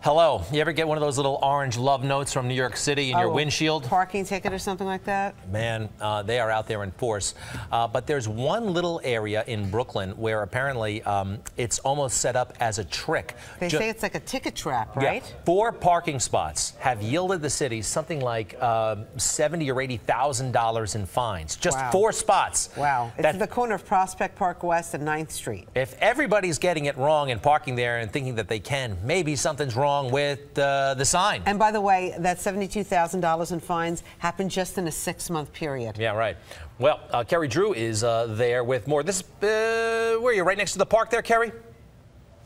Hello. You ever get one of those little orange love notes from New York City in your windshield? Parking ticket or something like that? Man, they are out there in force. But there's one little area in Brooklyn where apparently it's almost set up as a trick. They say it's like a ticket trap, right? Yeah. 4 parking spots have yielded the city something like $70,000 or $80,000 in fines. Just 4 spots. Wow. It's at the corner of Prospect Park West and 9th Street. If everybody's getting it wrong and parking there and thinking that they can, maybe something's wrong with the sign. And by the way, that $72,000 in fines happened just in a 6-month period. Yeah, right. Well, Kerry Drew is there with more. This where are you? Right next to the park there, Kerry?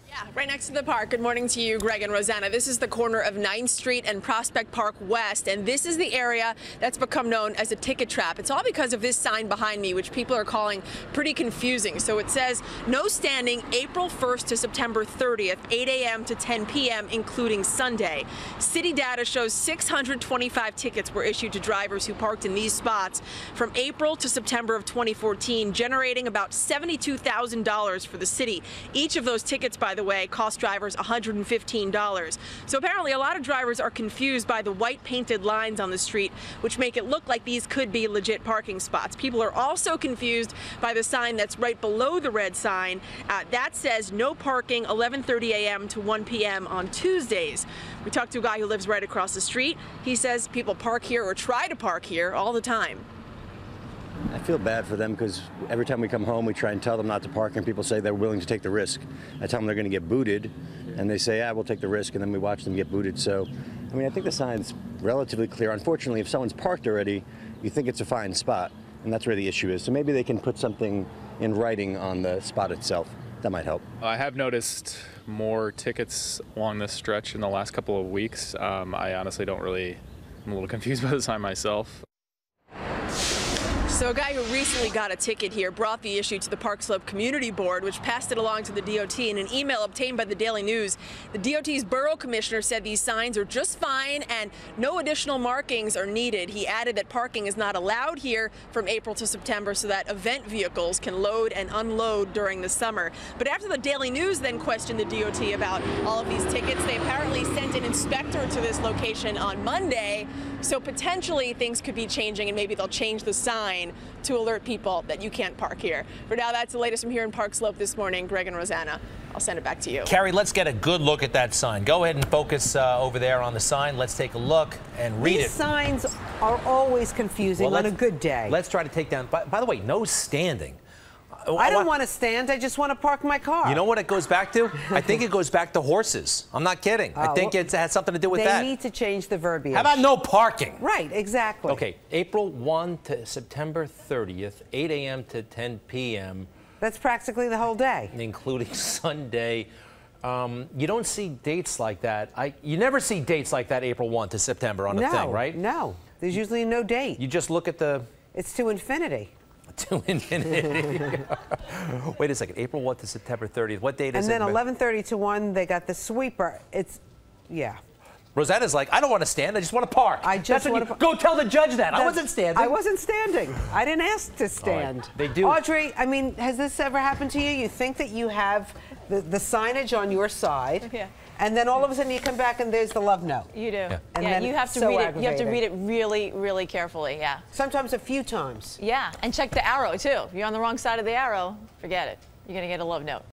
Yeah, right next to the park. Good morning to you, Greg and Rosanna. This is the corner of 9th Street and Prospect Park West, and this is the area that's become known as a ticket trap. It's all because of this sign behind me, which people are calling pretty confusing. So it says, no standing April 1st to September 30th, 8 a.m. to 10 p.m., including Sunday. City data shows 625 tickets were issued to drivers who parked in these spots from April to September of 2014, generating about $72,000 for the city. Each of those tickets, by the way, cost drivers $115. So apparently a lot of drivers are confused by the white painted lines on the street, which make it look like these could be legit parking spots. People are also confused by the sign that's right below the red sign. That says no parking 11:30 a.m. to 1 p.m. on Tuesdays. We talked to a guy who lives right across the street. He says people park here or try to park here all the time. I feel bad for them because every time we come home, we try and tell them not to park, and people say they're willing to take the risk. I tell them they're going to get booted, and they say, yeah, we'll take the risk, and then we watch them get booted. So, I mean, I think the sign's relatively clear. Unfortunately, if someone's parked already, you think it's a fine spot, and that's where the issue is. So maybe they can put something in writing on the spot itself. That might help. I have noticed more tickets along this stretch in the last couple of weeks. I honestly don't really, I'm a little confused by the sign myself. So a guy who recently got a ticket here brought the issue to the Park Slope Community Board, which passed it along to the DOT. In an email obtained by the Daily News, the DOT's borough commissioner said these signs are just fine and no additional markings are needed. He added that parking is not allowed here from April to September so that event vehicles can load and unload during the summer. But after the Daily News then questioned the DOT about all of these tickets, they apparently sent an inspector to this location on Monday. So potentially things could be changing, and maybe they'll change the sign to alert people that you can't park here. For now, that's the latest from here in Park Slope this morning. Greg and Rosanna, I'll send it back to you. Kerry, let's get a good look at that sign. Go ahead and focus over there on the sign. Let's take a look and read it. These signs are always confusing on a good day. Let's try to take down, by the way, no standing. I don't want to stand. I just want to park my car. You know what it goes back to? I think it goes back to horses. I'm not kidding. I think it has something to do with that. They need to change the verbiage. How about no parking? Right, exactly. Okay, April 1 to September 30th, 8 a.m. to 10 p.m. That's practically the whole day. Including Sunday. You don't see dates like that. You never see dates like that, April 1 to September on a thing, right? No, there's usually no date. You just look at the... It's to infinity. To infinity. Wait a second. April 1 to September 30th. What date is it? And then 11:30 to 1, they got the sweeper. Yeah. Rosanna's like, I don't want to stand. I just want to park. I just want to go tell the judge that. I wasn't standing. I wasn't standing. I didn't ask to stand. Right. They do. Audrey, I mean, has this ever happened to you? You think that you have the signage on your side. Yeah. And then all of a sudden you come back and there's the love note. You do. Yeah. And yeah, then you have to read it. You have to read it really, really carefully. Yeah. Sometimes a few times. Yeah, and check the arrow too. If you're on the wrong side of the arrow, forget it. You're gonna get a love note.